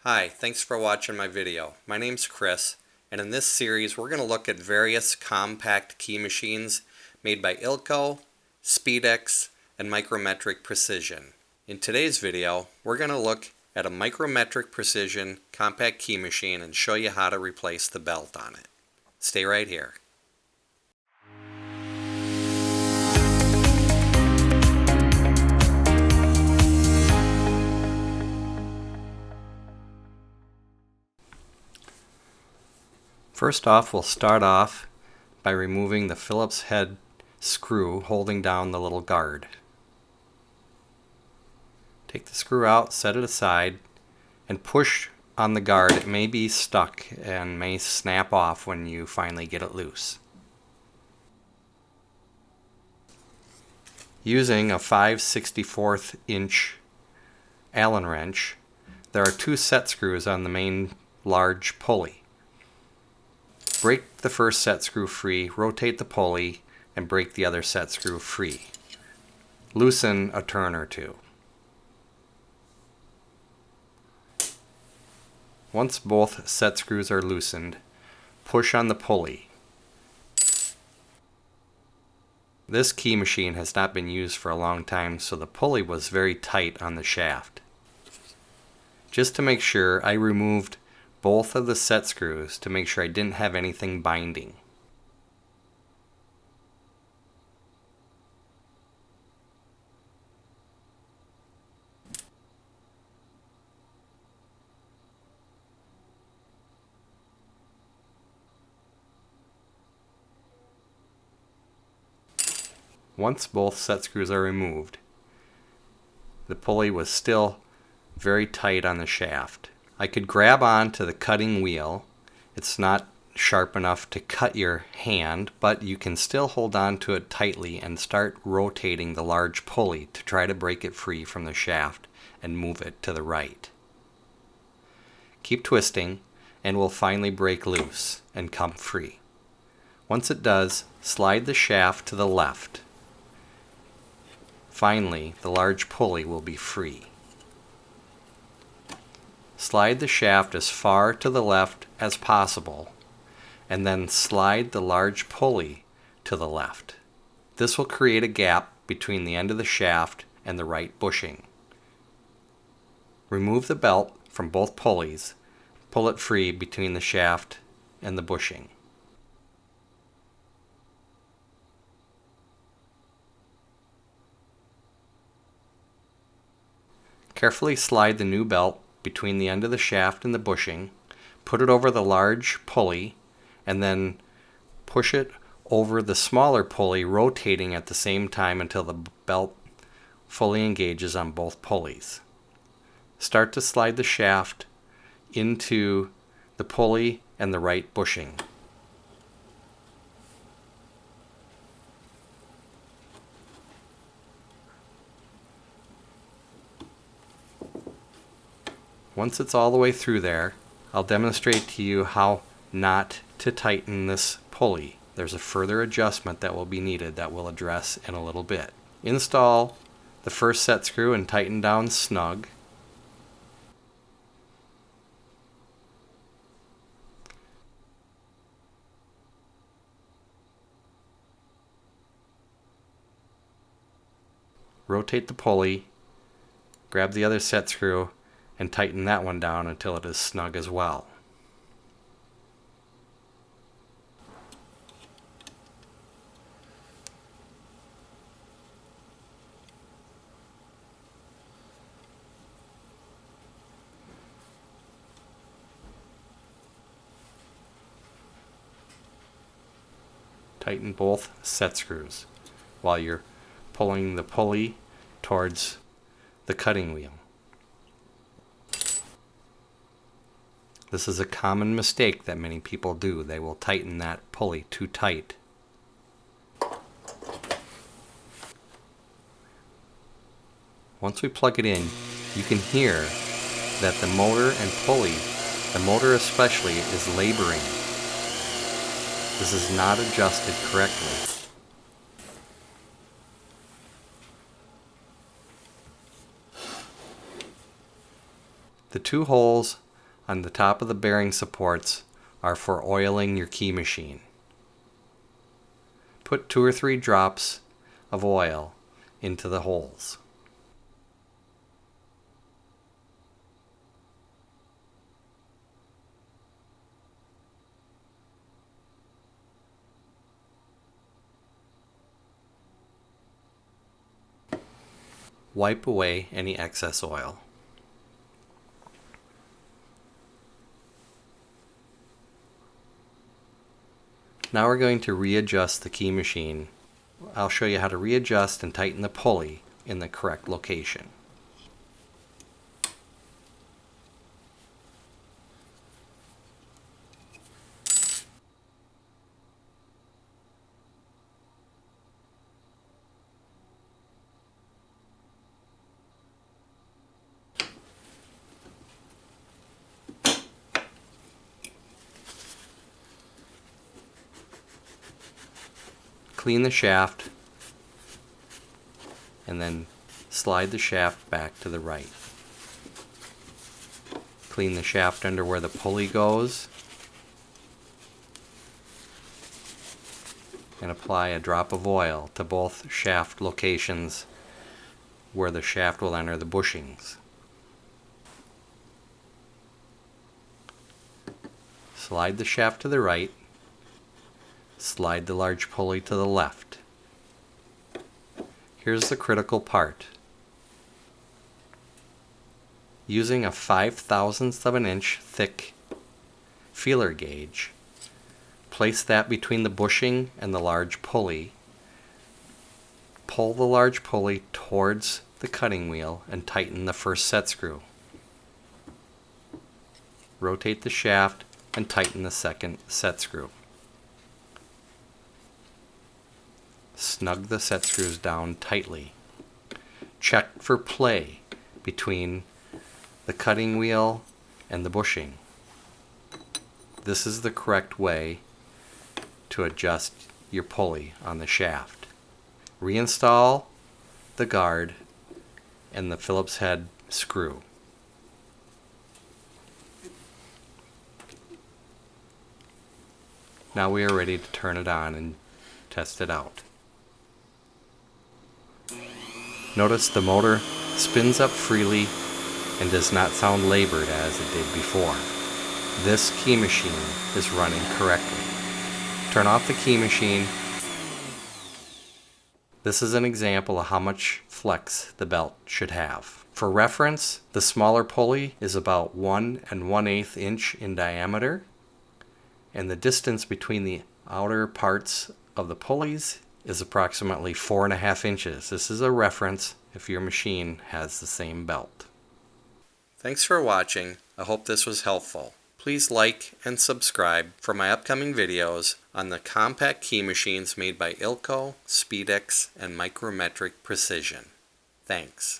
Hi, thanks for watching my video. My name's Chris, and in this series we're going to look at various compact key machines made by Ilco, Speedex, and Micrometric Precision. In today's video, we're going to look at a Micrometric Precision compact key machine and show you how to replace the belt on it. Stay right here. First off, we'll start off by removing the Phillips head screw holding down the little guard. Take the screw out, set it aside, and push on the guard. It may be stuck and may snap off when you finally get it loose. Using a 5/64 inch Allen wrench, there are two set screws on the main large pulley. Break the first set screw free, rotate the pulley, and break the other set screw free. Loosen a turn or two. Once both set screws are loosened, push on the pulley. This key machine has not been used for a long time, so the pulley was very tight on the shaft. Just to make sure, I removed both of the set screws to make sure I didn't have anything binding. Once both set screws are removed, the pulley was still very tight on the shaft. I could grab on to the cutting wheel. It's not sharp enough to cut your hand, but you can still hold on to it tightly and start rotating the large pulley to try to break it free from the shaft and move it to the right. Keep twisting and it will finally break loose and come free. Once it does, slide the shaft to the left. Finally, the large pulley will be free. Slide the shaft as far to the left as possible, and then slide the large pulley to the left. This will create a gap between the end of the shaft and the right bushing. Remove the belt from both pulleys. Pull it free between the shaft and the bushing. Carefully slide the new belt between the end of the shaft and the bushing, put it over the large pulley, and then push it over the smaller pulley, rotating at the same time until the belt fully engages on both pulleys. Start to slide the shaft into the pulley and the right bushing. Once it's all the way through there, I'll demonstrate to you how not to tighten this pulley. There's a further adjustment that will be needed that we'll address in a little bit. Install the first set screw and tighten down snug. Rotate the pulley, grab the other set screw, and tighten that one down until it is snug as well. Tighten both set screws while you're pulling the pulley towards the cutting wheel. This is a common mistake that many people do. They will tighten that pulley too tight. Once we plug it in, you can hear that the motor and pulley, the motor especially, is laboring. This is not adjusted correctly. The two holes on the top of the bearing supports are for oiling your key machine. Put 2 or 3 drops of oil into the holes. Wipe away any excess oil. Now we're going to readjust the key machine. I'll show you how to readjust and tighten the pulley in the correct location. Clean the shaft and then slide the shaft back to the right. Clean the shaft under where the pulley goes and apply a drop of oil to both shaft locations where the shaft will enter the bushings. Slide the shaft to the right. Slide the large pulley to the left. Here's the critical part. Using a 5/1000th of an inch thick feeler gauge, place that between the bushing and the large pulley. Pull the large pulley towards the cutting wheel and tighten the first set screw. Rotate the shaft and tighten the second set screw. Snug the set screws down tightly. Check for play between the cutting wheel and the bushing. This is the correct way to adjust your pulley on the shaft. Reinstall the guard and the Phillips head screw. Now we are ready to turn it on and test it out. Notice the motor spins up freely and does not sound labored as it did before. This key machine is running correctly. Turn off the key machine. This is an example of how much flex the belt should have. For reference, the smaller pulley is about 1 1/8 inch in diameter, and the distance between the outer parts of the pulleys is approximately 4.5 inches. This is a reference if your machine has the same belt. Thanks for watching. I hope this was helpful. Please like and subscribe for my upcoming videos on the compact key machines made by Ilco, Speedex, and Micrometric Precision. Thanks.